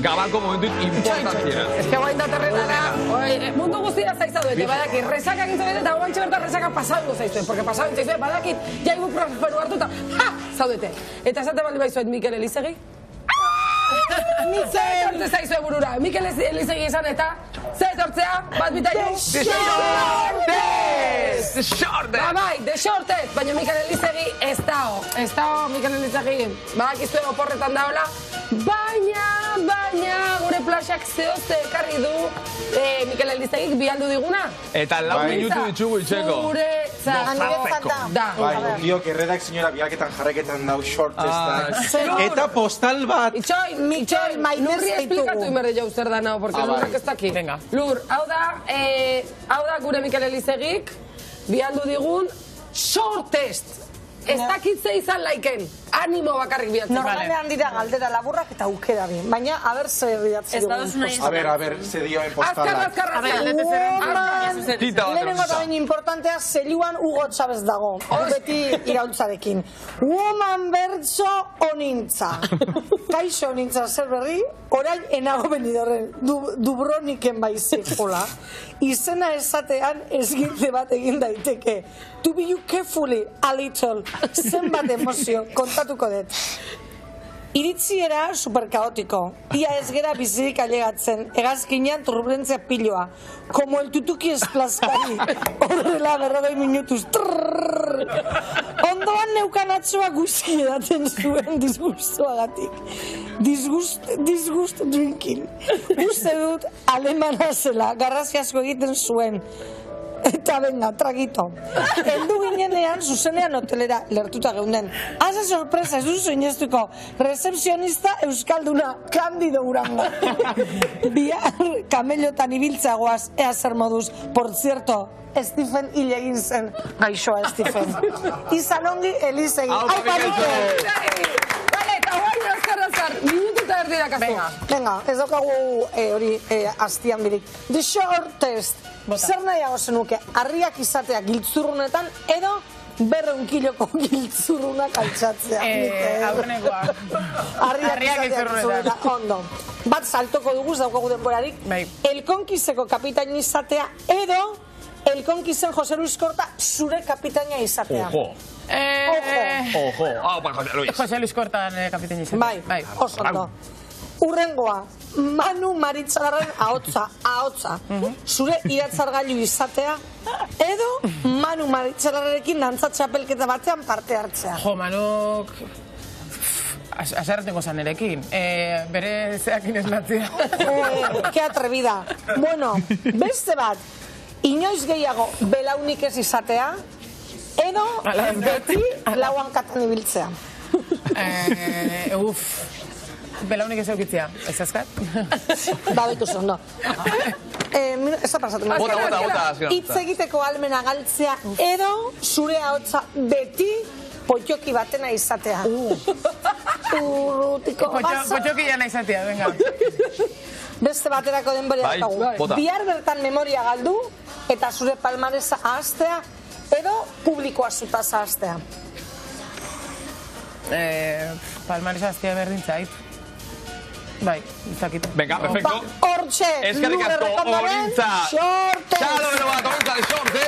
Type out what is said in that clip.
gabako momentu importantzia. Ez que guain datorrenara, mundu guztia zaizaduete, badaki, resaka egin zaudete, eta guantxe berta resaka pasauko zaizuen, porque pasau egin zaizuen, badakit, jaigu prosperu hartu eta, ha, zaudete. Eta esate bali baizuet Mikel Elizegi? Ze etortze zaizue burura, Mikel Elizegi izan eta, ze etortzea, bat bitailu? The Shortest! The Shortest! Ba bai, The Shortest, baina Mikel Elizegi ez dago. Ez dago Mikel Elizegi, badakizue oporretan daola, baina, gure plaxak zehozte ekarri du Mikel Elizegik bialdu diguna. Eta 4 minutu ditugu itxeko. Guretzat da. Bai, ondiok erredak senyora biaketan jarreketan dau Shortest. Eta postal bat. Itxoi, lurri esplikatu inberde jau zer da nao, porque lurrak ez daki. Lur, hau da gure Mikel Elizegik bialdu digun Shortest. Ez dakitze izan laiken, animo bakarrik biatzen. Normalean dira galdera laburrak eta aukera bi, baina haber ze bidatzen dugun. A ver, ze dioen postalak. Azkar. Lehenengo eta baina importantea, zeliuan Hugo Chávez dago, beti iraultzarekin. Woman bertso onintza. Kaixo onintza zer berri, orain enago benidorren, Dubroniken baizik, hola. Izena esatean ezgintze bat egin daiteke. To be you carefully, a little. Zenbat emozio, kontatuko dut. Iritziera superkaotiko. Ia ez gera bizirik alegatzen. Hegazkinean turbulentzia piloa. Como el tutuki esplazkari. Horrela 40 minutuz. Ondoan neukanatxoa guzki edaten zuen disgustoagatik. Disgust drinking. Uste dut alemana zela. Garrazi asko egiten zuen. Eta venga, tragito. Heldu ginenean, zuzenean hotelera lertuta geunden. Haze sorpresa, ez duzu ineztuko. Rezepzionista euskalduna, Kandido Uranga. Bihar kamellotan ibiltzagoaz, ea zer moduz. Por cierto, Stephen hil egin zen. Gaixoa, Stephen. Izan ongi, Elizegi. Hau parike! Vale, eta guain azkar, minutu eta erdi dakazu. Venga, ez daukagu hori hastian birik. The Shortest. Zer nahiago zenuke, harriak izatea giltzurrunetan edo 200 kiloko giltzurrunak altxatzea? Aurrenekoa. Harriak izatea, ondo. Bat saltoko dugu, daukagu denborarik. Elkonkizeko kapitain izatea edo Elkonkizen Jose Luis Korta zure kapitaina izatea. Ojo. Hau, Jose Luis. Jose Luis Korta kapitain izatea. Bai, oso ondo. Urrengoa, Manu Maritxalarren ahotsa. Zure iratzargailu izatea, edo Manu Maritxalarrekin dantza txapelketa batean parte hartzea. Jo, Manuk... Azarretengo zan erekin. Bere zeakin esnatzea. Que atrevida. Bueno, beste bat, inoiz gehiago belaunik ez izatea, edo beti lauan katan ibiltzea. Belaunik ez eukitzea, ez azkat? Ba, betu zondo. Ez da pasatu. Bota. Hitz egiteko almena galtzea, edo zure ahotsa beti potxoki batena izatea. Potxoki jana izatea, venga. Beste baterako denbora dakagu. Bihar bertan memoria galdu, eta zure palmaresa ahaztea, edo publikoa zutaz ahaztea. Palmaresa ahaztea berdin zait. Bai, izakit. Venga, perfecto. Hortxe, Eskerrik asko, Orintza. Shortest. Txalo, bero bat, Orintza de Shortest.